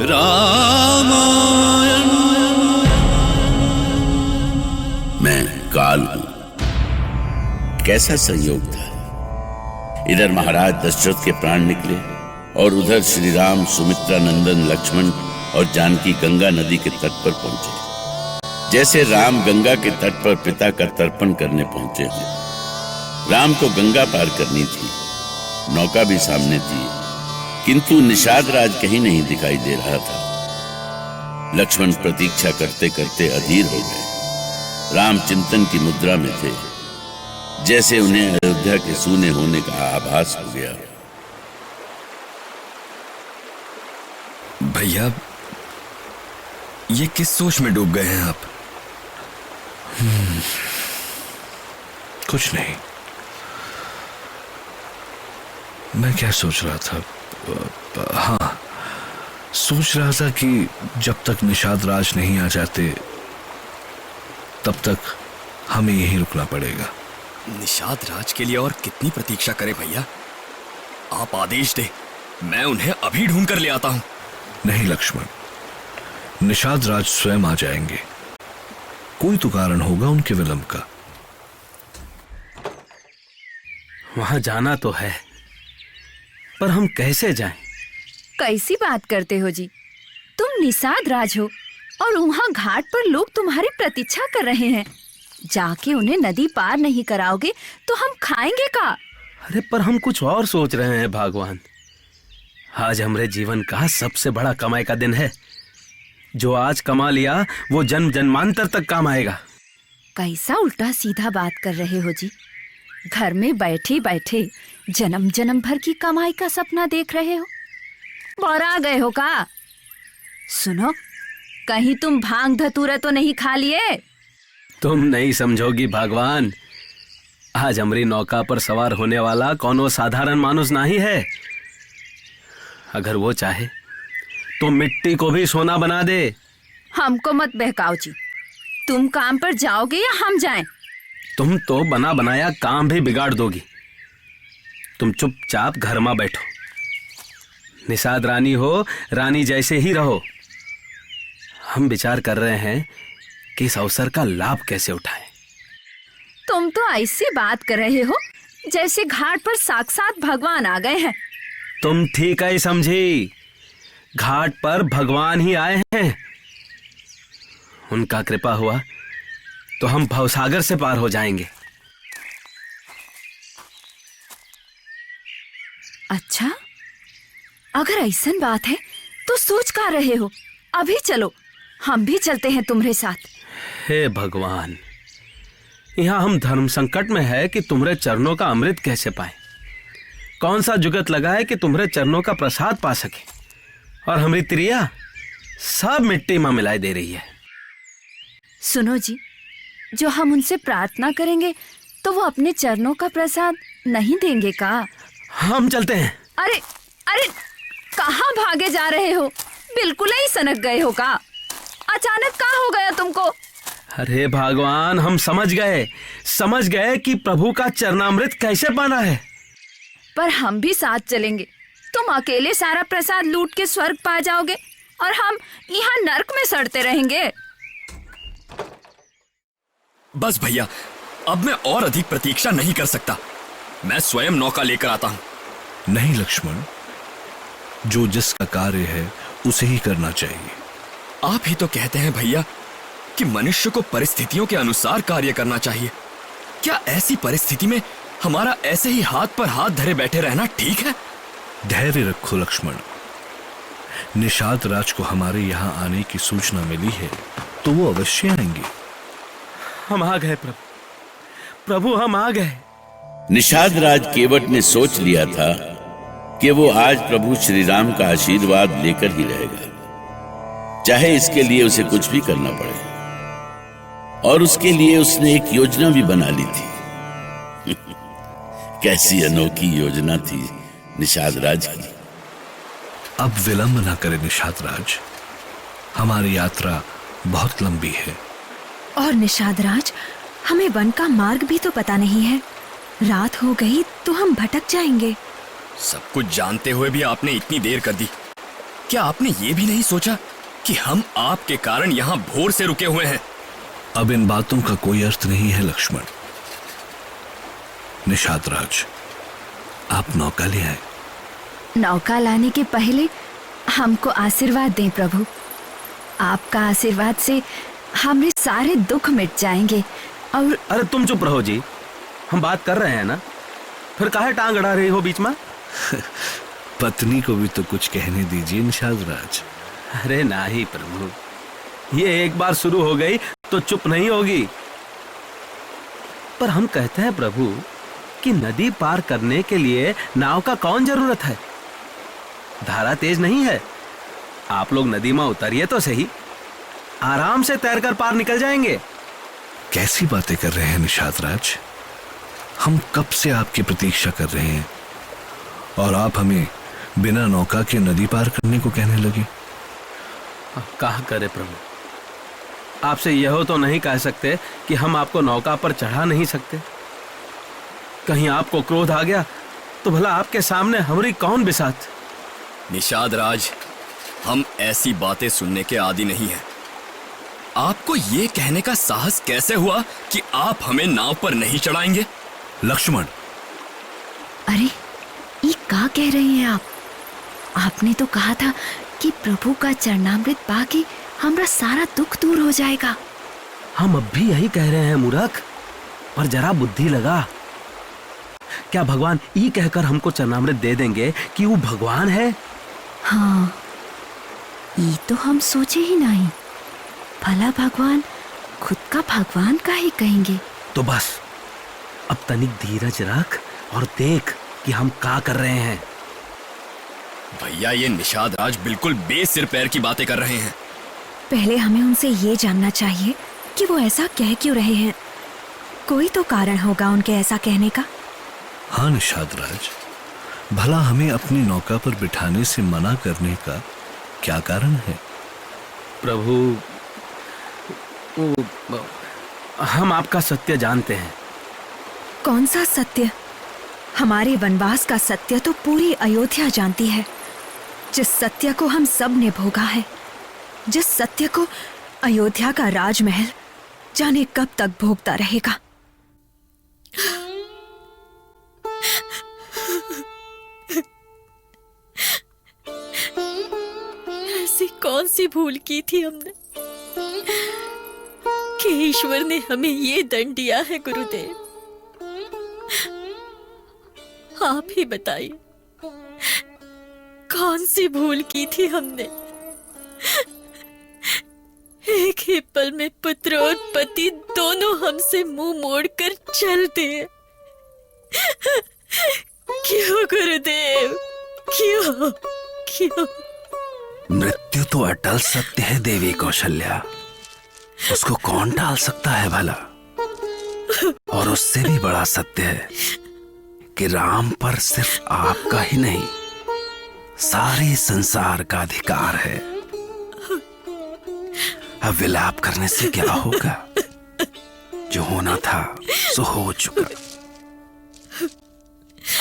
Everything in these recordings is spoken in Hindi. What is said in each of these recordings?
रामायण। मैं काल हूं। कैसा संयोग था। इधर महाराज दशरथ के प्राण निकले और उधर श्री राम, सुमित्रा, नंदन, लक्ष्मण और जानकी गंगा नदी के तट पर पहुंचे। जैसे राम गंगा के तट पर पिता का तर्पण करने पहुंचे हैं। राम को गंगा पार करनी थी, नौका भी सामने थी, किंतु निषाद राज कहीं नहीं दिखाई दे रहा था। लक्ष्मण प्रतीक्षा करते करते अधीर हो गए। राम चिंतन की मुद्रा में थे, जैसे उन्हें अयोध्या के सूने होने का आभास हो गया। भैया, ये किस सोच में डूब गए हैं आप? कुछ नहीं। मैं क्या सोच रहा था? हाँ, सोच रहा था कि जब तक निषाद राज नहीं आ जाते तब तक हमें यहीं रुकना पड़ेगा। निषाद राज के लिए और कितनी प्रतीक्षा करें भैया? आप आदेश दे, मैं उन्हें अभी ढूंढ कर ले आता हूं। नहीं लक्ष्मण, निषाद राज स्वयं आ जाएंगे। कोई तो कारण होगा उनके विलंब का। वहां जाना तो है, पर हम कैसे जाएं? कैसी बात करते हो जी? तुम निषाद राज हो और वहाँ घाट पर लोग तुम्हारी प्रतीक्षा कर रहे हैं। जाके उन्हें नदी पार नहीं कराओगे तो हम खाएंगे का? अरे पर हम कुछ और सोच रहे हैं भगवान। आज हमारे जीवन का सबसे बड़ा कमाई का दिन है। जो आज कमा लिया वो जन्म जन्मांतर तक काम आएगा। कैसा उल्टा सीधा बात कर रहे हो जी? घर में बैठे बैठे जन्म जन्म भर की कमाई का सपना देख रहे हो? बौरा गए हो का? सुनो, कहीं तुम भांग धतूरा तो नहीं खा लिए? तुम नहीं समझोगी भगवान। आज हमारी नौका पर सवार होने वाला कोनो साधारण मानुष नहीं है। अगर वो चाहे तो मिट्टी को भी सोना बना दे। हमको मत बहकाओ जी। तुम काम पर जाओगे या हम जाएं? तुम तो बना बनाया काम भी बिगाड़ दोगी। तुम चुपचाप घर में बैठो। निषाद रानी हो, रानी जैसे ही रहो। हम विचार कर रहे हैं कि इस अवसर का लाभ कैसे उठाएं। तुम तो ऐसी बात कर रहे हो जैसे घाट पर साक्षात भगवान आ गए हैं। तुम ठीक है समझी। घाट पर भगवान ही आए हैं। उनका कृपा हुआ तो हम भवसागर से पार हो जाएंगे। अच्छा, अगर ऐसन बात है तो सोच का रहे हो? अभी चलो, हम भी चलते हैं तुम्हारे साथ। हे भगवान, यहाँ हम धर्म संकट में है कि तुम्हारे चरणों का अमृत कैसे पाए। कौन सा जुगत लगा है कि तुम्हारे चरणों का प्रसाद पा सके, और हमारी त्रिया सब मिट्टी में मिलाई दे रही है। सुनो जी, जो हम उनसे प्रार्थना करेंगे तो वो अपने चरणों का प्रसाद नहीं देंगे का? हम चलते हैं। अरे अरे, कहाँ भागे जा रहे हो? बिल्कुल ही सनक गए हो का? अचानक क्या हो गया तुमको? अरे भगवान, हम समझ गए कि प्रभु का चरणामृत कैसे पाना है। पर हम भी साथ चलेंगे। तुम अकेले सारा प्रसाद लूट के स्वर्ग पा जाओगे और हम यहाँ नरक में सड़ते रहेंगे। बस भैया, अब मैं और अधिक प्रतीक्षा नहीं कर सकता। मैं स्वयं नौका लेकर आता हूँ। नहीं लक्ष्मण, जो जिसका कार्य है उसे ही करना चाहिए। आप ही तो कहते हैं भैया कि मनुष्य को परिस्थितियों के अनुसार कार्य करना चाहिए। क्या ऐसी परिस्थिति में हमारा ऐसे ही हाथ पर हाथ धरे बैठे रहना ठीक है? धैर्य रखो लक्ष्मण। निषाद राज को हमारे यहाँ आने की सूचना मिली है तो वो अवश्य आएंगे। हम आ गए प्रभु, हम आ गए। निषाद राज केवट ने सोच लिया था कि वो आज प्रभु श्री राम का आशीर्वाद लेकर ही रहेगा, चाहे इसके लिए उसे कुछ भी करना पड़े। और उसके लिए उसने एक योजना भी बना ली थी। कैसी अनोखी योजना थी निषाद राज की। अब विलंब न करे निषाद राज, हमारी यात्रा बहुत लंबी है। और निषाद राज, हमें वन का मार्ग भी तो पता नहीं है। रात हो गई तो हम भटक जाएंगे। सब कुछ जानते हुए भी आपने इतनी देर कर दी। क्या आपने ये भी नहीं सोचा कि हम आपके कारण यहाँ भोर से रुके हुए हैं? अब इन बातों का कोई अर्थ नहीं है लक्ष्मण। निषाद राज, आप नौका ले आए। नौका लाने के पहले हमको आशीर्वाद दें प्रभु। आपका आशीर्वाद से हमारे सारे दुख मिट जाएंगे। और अरे तुम चुप रहो जी, हम बात कर रहे हैं ना, फिर काहे टांग अड़ा रही हो बीच में? पत्नी को भी तो कुछ कहने दीजिए निषाद राज। अरे नहीं प्रभु, ये एक बार शुरू हो गई तो चुप नहीं होगी। पर हम कहते हैं प्रभु कि नदी पार करने के लिए नाव का कौन जरूरत है? धारा तेज नहीं है। आप लोग नदी में उतरिए तो सही, आराम से तैरकर पार निकल जाएंगे। कैसी बातें कर रहे हैं निषाद राज? हम कब से आपकी प्रतीक्षा कर रहे हैं और आप हमें बिना नौका के नदी पार करने को कहने लगे। कहा करे प्रभु, आपसे यह तो नहीं कह सकते कि हम आपको नौका पर चढ़ा नहीं सकते। कहीं आपको क्रोध आ गया तो भला आपके सामने हमारी कौन बिसात? निषाद राज, हम ऐसी बातें सुनने के आदी नहीं हैं। आपको ये कहने का साहस कैसे हुआ कि आप हमें नाव पर नहीं चढ़ाएंगे? लक्ष्मण, अरे ये क्या कह रहे हैं आप? आपने तो कहा था कि प्रभु का चरणामृत पाके हमारा सारा दुख दूर हो जाएगा। हम अब भी यही कह रहे हैं मूर्ख, पर जरा बुद्धि लगा। क्या भगवान ये कहकर हमको चरणामृत दे देंगे कि वो भगवान है? हाँ, ये तो हम सोचे ही नहीं। भला भगवान खुद का भगवान का ही कहेंगे। तो बस अब तनिक धीरज रख और देख कि हम क्या कर रहे हैं। भैया, ये निषाद राज बिल्कुल बेसिर पैर की बातें कर रहे हैं। पहले हमें उनसे ये जानना चाहिए कि वो ऐसा कह क्यों रहे हैं। कोई तो कारण होगा उनके ऐसा कहने का। हाँ निषाद राज, भला हमें अपनी नौका पर बिठाने से मना करने का क्या कारण है? प्रभु, हम आपका सत्य जानते हैं। कौन सा सत्य? हमारे वनवास का सत्य तो पूरी अयोध्या जानती है। जिस सत्य को हम सब ने भोगा है, जिस सत्य को अयोध्या का राजमहल जाने कब तक भोगता रहेगा। ऐसी कौन सी भूल की थी हमने कि ईश्वर ने हमें ये दंड दिया है? गुरुदेव, आप ही बताइए, कौन सी भूल की थी हमने? एक ही पल में पुत्र और पति दोनों हमसे मुंह मोड़कर चल दिए। क्यों गुरुदेव, क्यों क्यों? मृत्यु तो अटल सत्य है देवी कौशल्या, उसको कौन टाल सकता है भला? और उससे भी बड़ा सत्य है कि राम पर सिर्फ आपका ही नहीं, सारे संसार का अधिकार है। अब विलाप करने से क्या होगा? जो होना था सो हो चुका।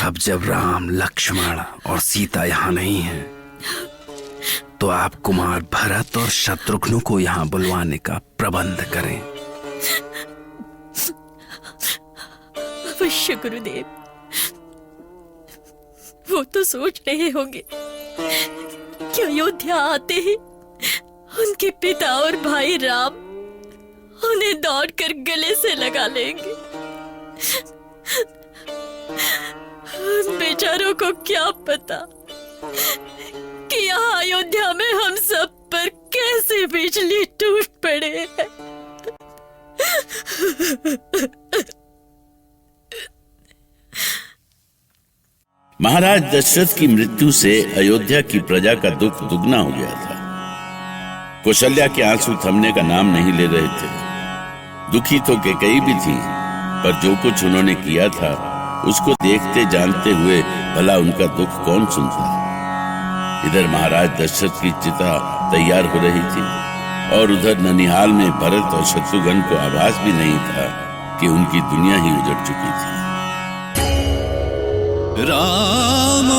अब जब राम, लक्ष्मण और सीता यहाँ नहीं हैं, तो आप कुमार भरत और शत्रुघ्न को यहाँ बुलवाने का प्रबंध करें। अवश्य गुरुदेव, वो तो सोच रहे होंगे कि अयोध्या आते ही उनके पिता और भाई राम उन्हें दौड़कर गले से लगा लेंगे। उन बेचारों को क्या पता कि यहाँ अयोध्या में हम सब पर कैसे बिजली टूट पड़े हैं। महाराज दशरथ की मृत्यु से अयोध्या की प्रजा का दुख दुगना हो गया था। कौशल्या के आंसू थमने का नाम नहीं ले रहे थे। दुखी तो कैकेयी भी थी, पर जो कुछ उन्होंने किया था उसको देखते जानते हुए भला उनका दुख कौन सुनता। इधर महाराज दशरथ की चिता तैयार हो रही थी और उधर ननिहाल में भरत और शत्रुघ्न को आभास भी नहीं था कि उनकी दुनिया ही उजड़ चुकी थी। राम